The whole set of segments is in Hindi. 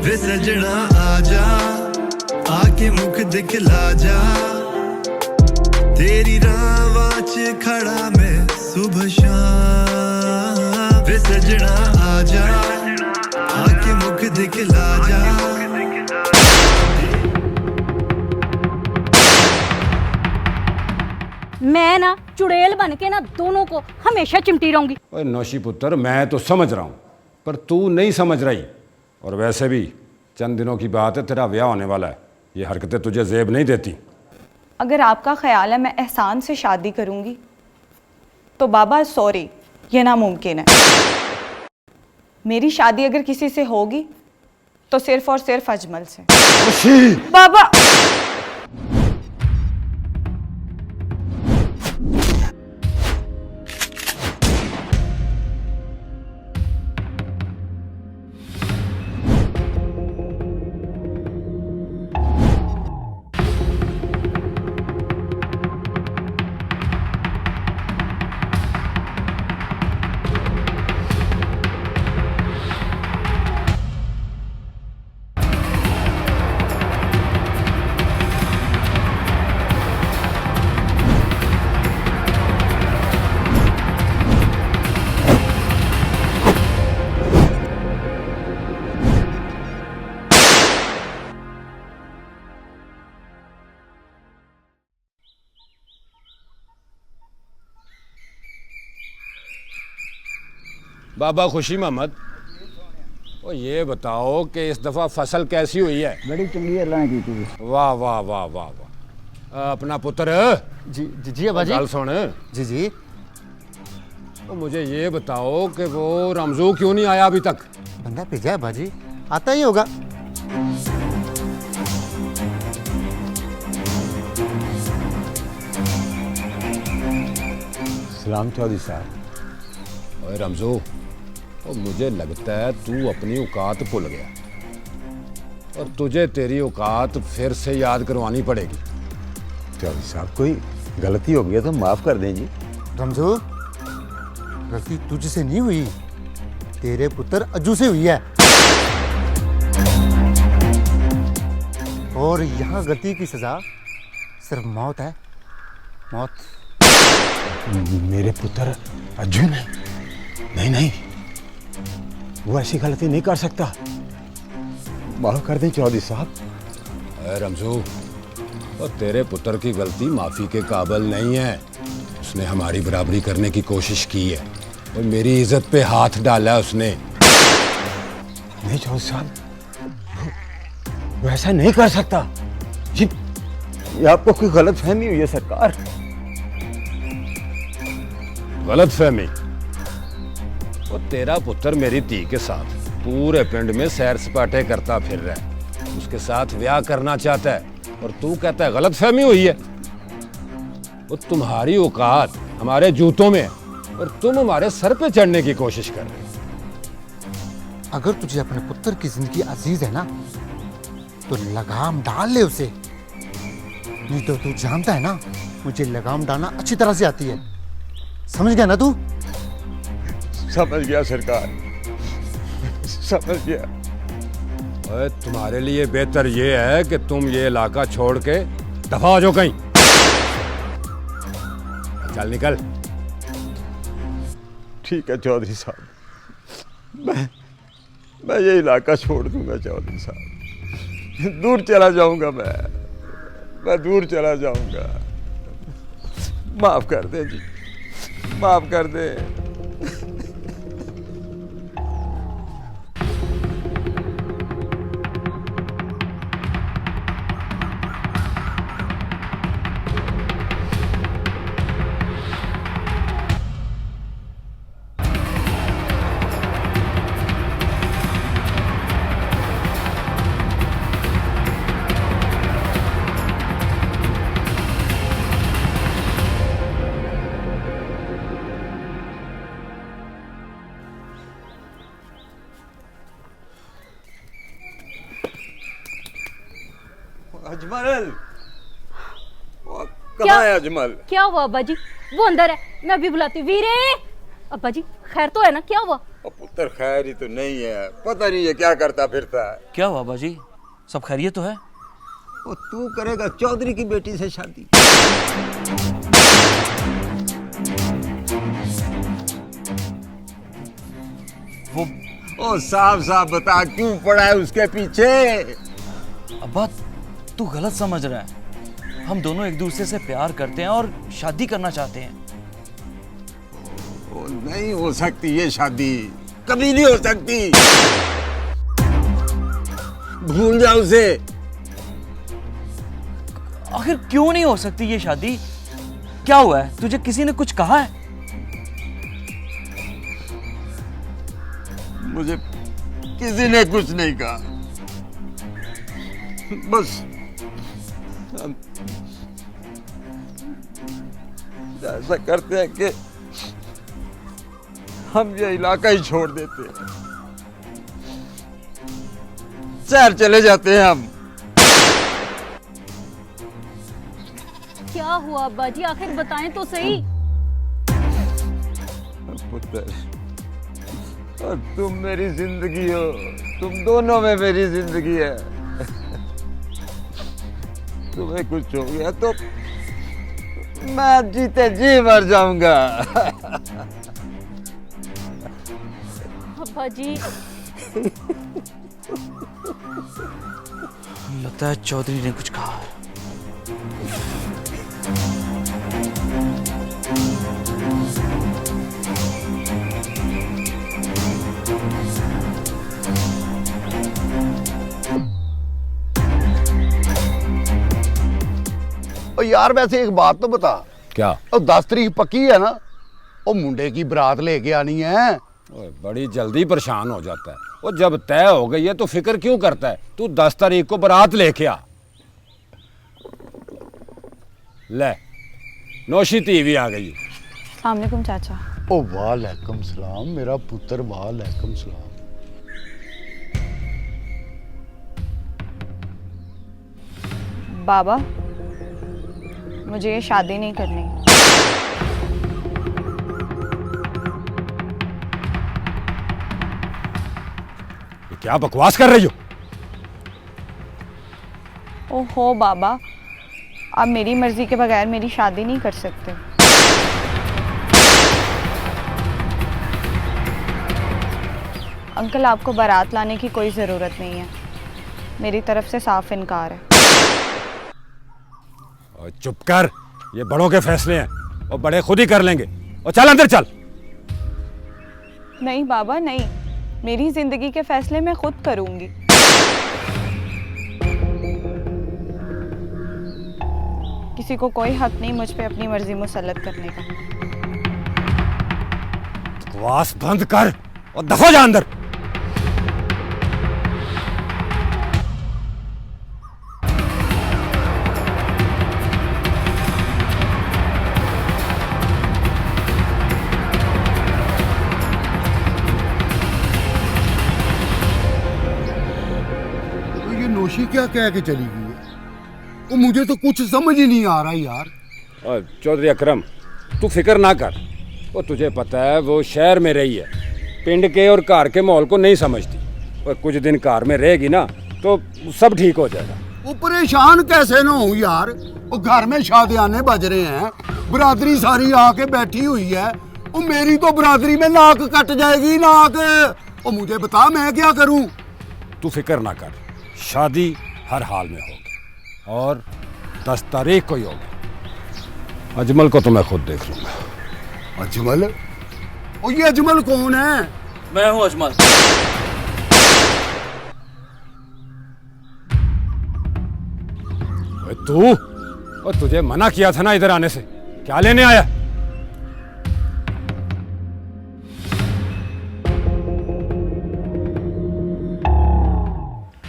वे सजना आजा आके मुख दिखला जा तेरी रावां च खड़ा मैं सुबह शाम वे सजना आजा आके मुख दिखला जा मैं ना चुड़ैल बन के ना दोनों को हमेशा चिमटी रहूंगी। ओए नौशी पुत्र, मैं तो समझ रहा हूँ पर तू नहीं समझ रही। और वैसे भी चंद दिनों की बात है, तेरा ब्याह होने वाला है। ये हरकतें तुझे जेब नहीं देती। अगर आपका ख्याल है मैं एहसान से शादी करूंगी तो बाबा सॉरी, ये नामुमकिन है। मेरी शादी अगर किसी से होगी तो सिर्फ और सिर्फ अजमल से। बाबा बाबा खुशी मोहम्मद, ओ ये बताओ कि इस दफ़ा फसल कैसी हुई है? बड़ी चंगी अल्लाह की थी। वाह वाह वाह वाह वाह। अपना पुत्र जी जी जी अब्बा जी। गल सुन, जी जी। तो मुझे ये बताओ कि वो रमजू क्यों नहीं आया अभी तक? बंदा भेजा है अब्बा जी, आता ही होगा। सलाम चौधरी साहब। ओए रमजू, और मुझे लगता है तू अपनी औकात भूल गया और तुझे तेरी औकात फिर से याद करवानी पड़ेगी। चौधरी साहब, कोई गलती हो गई तो माफ कर दें जी। रमजू, गलती तुझसे नहीं हुई, तेरे पुत्र अज्जू से हुई है। और यहाँ गलती की सजा सिर्फ मौत है, मौत। मेरे पुत्र अज्जू ने नहीं नहीं, वो ऐसी गलती नहीं कर सकता। माफ कर दें चौधरी साहब। रमजू, और तेरे पुत्र की गलती माफ़ी के काबिल नहीं है। उसने हमारी बराबरी करने की कोशिश की है और मेरी इज्जत पे हाथ डाला है उसने। नहीं चौधरी साहब, वो ऐसा नहीं कर सकता। ये आपको कोई गलत फहमी हुई है सरकार। गलत फहमी? वो तेरा पुत्र मेरी धी के साथ पूरे पिंड में सैर सपाटे करता फिर रहा है, उसके साथ ब्याह करना चाहता है और तू कहता है गलत फहमी हुई है। वो तुम्हारी औकात हमारे जूतों में है और तुम हमारे सर पे चढ़ने की कोशिश कर रहे हो। अगर तुझे अपने पुत्र की जिंदगी अजीज है ना तो लगाम डाल ले उसे, नहीं तो तू जानता है ना मुझे लगाम डालना अच्छी तरह से आती है। समझ गया ना तू? समझ गया सरकार, समझ गया। ओए, तुम्हारे लिए बेहतर ये है कि तुम ये इलाका छोड़ के दफा हो जाओ कहीं। चल निकल। ठीक है चौधरी साहब, मैं ये इलाका छोड़ दूंगा चौधरी साहब। दूर चला जाऊंगा, मैं दूर चला जाऊंगा। माफ कर दे जी, माफ कर दे। अजमल, कहाँ है अजमल? क्या हुआ अब्बा जी? वो अंदर है, मैं अभी बुलाती हूँ। वीरे, अब्बा जी खैर तो है ना? क्या हुआ? पुत्र खैर ही तो नहीं है, पता नहीं ये क्या करता फिरता है। क्या हुआ बाजी, सब खैरियत तो है? वो तू करेगा चौधरी की बेटी से शादी? वो ओ साफ साफ बता, क्यों पड़ा है उसके पीछे? अब्बा तू गलत समझ रहा है। हम दोनों एक दूसरे से प्यार करते हैं और शादी करना चाहते हैं। वो नहीं हो सकती ये शादी, कभी नहीं हो सकती। भूल जा उसे। आखिर क्यों नहीं हो सकती ये शादी? क्या हुआ है, तुझे किसी ने कुछ कहा है? मुझे किसी ने कुछ नहीं कहा, बस हम ऐसा करते हैं कि हम ये इलाका ही छोड़ देते हैं, शहर चले जाते हैं हम। क्या हुआ अब्बा जी, आखिर बताएं तो सही। पुत्र, और तुम मेरी जिंदगी हो, तुम दोनों में मेरी जिंदगी है। तुम्हें कुछ हो गया तो मैं जीते जी मर जाऊंगा। अब्बा जी लगता है चौधरी ने कुछ कहा है। और यार वैसे एक बात तो बता, क्या? और 10 तारीख पक्की है ना? वो मुंडे की बारात लेके आनी है। ओए, बड़ी जल्दी परेशान हो जाता है। वो जब तय हो गई है तो फिक्र क्यों करता है? तू 10 तारीख को बारात लेके आ। ले नौशी टीवी आ गई। अस्सलाम वालेकुम चाचा। ओ वालेकुम सलाम मेरा पुत्र, वालेकुम सलाम। बाबा मुझे ये शादी नहीं करनी। ये क्या बकवास कर रही हो? ओहो बाबा, आप मेरी मर्जी के बगैर मेरी शादी नहीं कर सकते। अंकल आपको बारात लाने की कोई ज़रूरत नहीं है, मेरी तरफ से साफ इनकार है। और चुप कर, ये बड़ों के फैसले हैं और बड़े खुद ही कर लेंगे। और चल अंदर चल। नहीं बाबा नहीं, मेरी जिंदगी के फैसले मैं खुद करूंगी। किसी को कोई हक नहीं मुझ पे अपनी मर्जी मुसल्लत करने का। बकवास बंद कर और दफा जा अंदर। तो ये नौशी क्या कह के चली गई है? वो मुझे तो कुछ समझ ही नहीं आ रहा यार। और चौधरी अकरम, तू फिक्र ना कर। वो तुझे पता है वो शहर में रही है, पिंड के और कार के माहौल को नहीं समझती। और कुछ दिन कार में रहेगी ना तो सब ठीक हो जाएगा। वो परेशान कैसे ना हो यार? वो घर में शादियाने बज रहे हैं, बरादरी सारी आके बैठी हुई है। वो मेरी तो बरादरी में नाक कट जाएगी, नाक। वो मुझे बता मैं क्या करूं? तू फिक्र ना कर, शादी हर हाल में होगी और 10 तारीख को ही होगी। अजमल को तो मैं खुद देख लूंगा। अजमल? ओ ये अजमल कौन है? मैं हूं अजमल। ओए तू, और तुझे मना किया था ना इधर आने से, क्या लेने आया?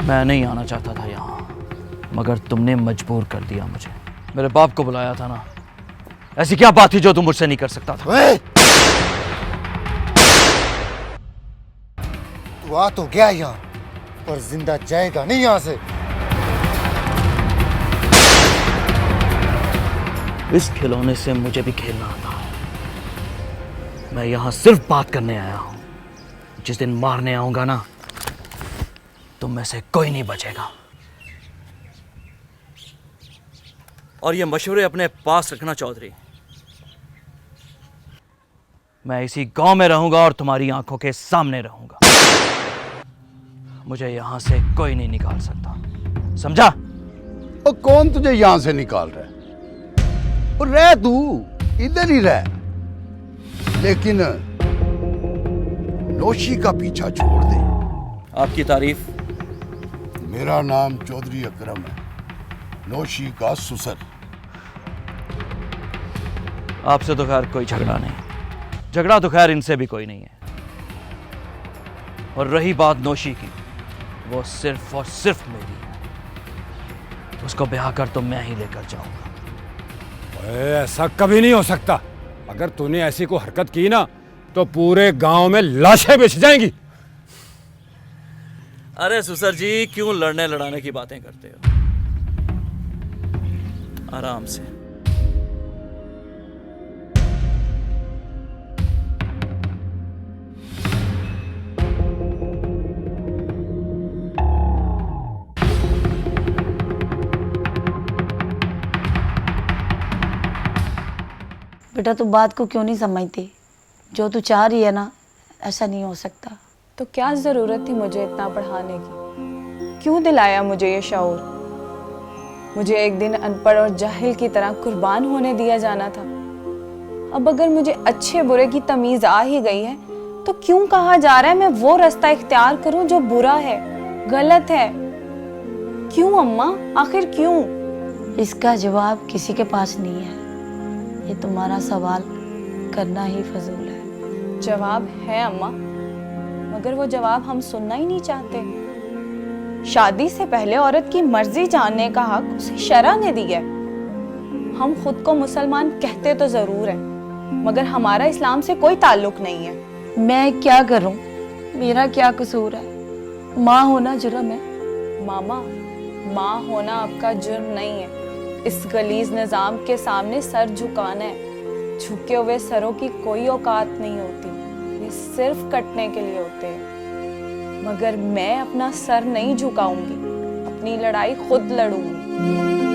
मैं नहीं आना चाहता था यहाँ, मगर तुमने मजबूर कर दिया मुझे। मेरे बाप को बुलाया था ना। ऐसी क्या बात थी जो तुम मुझसे नहीं कर सकता था? ओए! तू आ तो गया यहाँ, पर जिंदा जाएगा नहीं यहाँ से। इस खिलौने से मुझे भी खेलना आता है। मैं यहाँ सिर्फ बात करने आया हूँ, जिस दिन मारने आऊंगा ना, तुम में से कोई नहीं बचेगा। और ये मशवरे अपने पास रखना चौधरी। मैं इसी गांव में रहूंगा और तुम्हारी आंखों के सामने रहूंगा। मुझे यहां से कोई नहीं निकाल सकता, समझा? और कौन तुझे यहां से निकाल रहा है? और रह तू इधर ही रह, लेकिन नौशी का पीछा छोड़ दे। आपकी तारीफ। मेरा नाम चौधरी अकरम है, नौशी का सुसर। आपसे तो खैर कोई झगड़ा नहीं, झगड़ा तो खैर इनसे भी कोई नहीं है। और रही बात नौशी की, वो सिर्फ और सिर्फ मेरी है। उसको ब्याह कर तो मैं ही लेकर जाऊंगा। ऐसा कभी नहीं हो सकता। अगर तूने ऐसी कोई हरकत की ना तो पूरे गांव में लाशें बिछ जाएंगी। अरे सुसर जी, क्यों लड़ने लड़ाने की बातें करते हो? आराम से। बेटा तू बात को क्यों नहीं समझती? जो तू चाह रही है ना, ऐसा नहीं हो सकता। तो क्या ज़रूरत थी मुझे इतना पढ़ाने की? क्यों दिलाया मुझे ये शऊर? मुझे एक दिन अनपढ़ और जाहिल की तरह कुर्बान होने दिया जाना था। अब अगर मुझे अच्छे बुरे की तमीज़ आ ही गई है, तो क्यों कहा जा रहा है मैं वो रास्ता इख्तियार करूं जो बुरा है, गलत है? क्यों अम्मा, आखिर क्यों? इसका जवाब किसी के पास नहीं है। ये तुम्हारा सवाल करना ही फजूल है। जवाब है अम्मा, मगर वो जवाब हम सुनना ही नहीं चाहते। शादी से पहले औरत की मर्जी जानने का हक उसे शरा ने दिया है। हम खुद को मुसलमान कहते तो जरूर हैं, मगर हमारा इस्लाम से कोई ताल्लुक नहीं है। मैं क्या करूं? मेरा क्या कसूर है? माँ होना जुर्म है। मामा, माँ होना आपका जुर्म नहीं है। इस गलीज निज़ाम के सामने सर झुकाना है। झुके हुए सरों की कोई औकात नहीं होती, ये सिर्फ कटने के लिए होते हैं। मगर मैं अपना सर नहीं झुकाऊंगी, अपनी लड़ाई खुद लड़ूंगी।